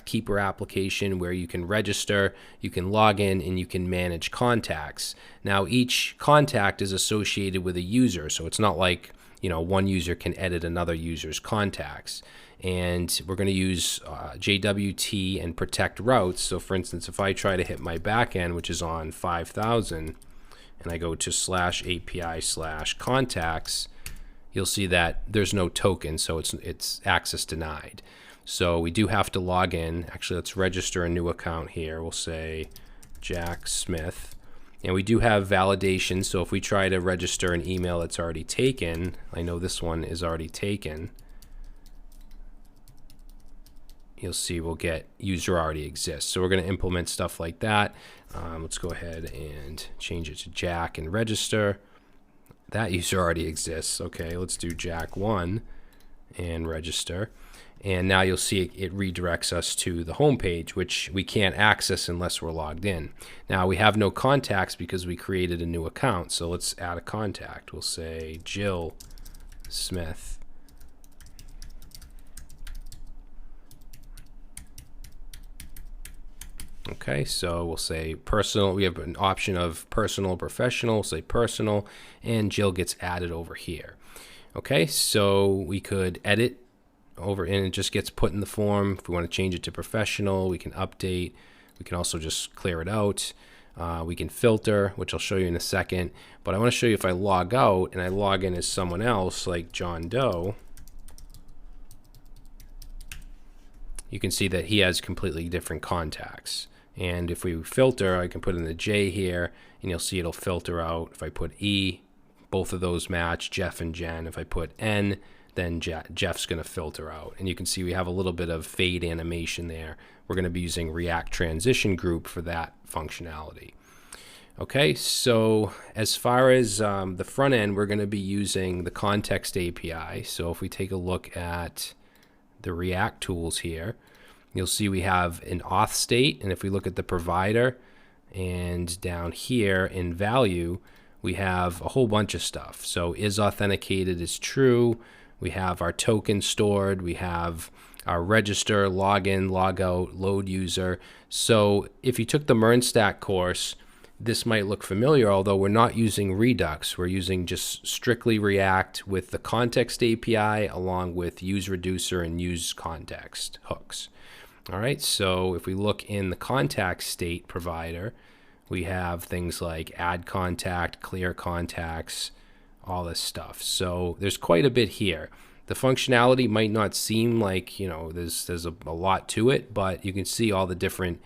Keeper application where you can register, you can log in, and you can manage contacts. Now, each contact is associated with a user, so it's not like, one user can edit another user's contacts. And we're going to use JWT and protect routes. So for instance, if I try to hit my backend, which is on 5000, and I go to /API/contacts, you'll see that there's no token, so it's access denied. So we do have to log in. Actually, let's register a new account here. We'll say Jack Smith. And we do have validation, so if we try to register an email that's already taken, I know this one is already taken, you'll see we'll get user already exists. So we're going to implement stuff like that. Let's go ahead and change it to Jack and register. That user already exists. Okay, let's do Jack1 and register. And now you'll see it redirects us to the home page, which we can't access unless we're logged in. Now we have no contacts because we created a new account. So let's add a contact. We'll say Jill Smith. Okay, so we'll say personal. We have an option of personal, professional. We'll say personal, and Jill gets added over here. Okay, so we could edit over, and it just gets put in the form. If we want to change it to professional, we can update. We can also just clear it out. We can filter, which I'll show you in a second. But I want to show you if I log out and I log in as someone else, like John Doe, you can see that he has completely different contacts. And if we filter, I can put in the J here, and you'll see it'll filter out. If I put E, both of those match, Jeff and Jen. If I put N, then Jeff's going to filter out. And you can see we have a little bit of fade animation there. We're going to be using React Transition Group for that functionality. Okay, so as far as the front end, we're going to be using the Context API. So if we take a look at the React tools here, you'll see we have an auth state, and if we look at the provider, and down here in value, we have a whole bunch of stuff. So is authenticated is true. We have our token stored. We have our register, login, logout, load user. So if you took the MERN-Stack course, this might look familiar, although we're not using Redux. We're using just strictly React with the Context API along with useReducer and useContext hooks. All right, so if we look in the contact state provider, we have things like add contact, clear contacts, all this stuff. So there's quite a bit here. The functionality might not seem like, there's a lot to it, but you can see all the different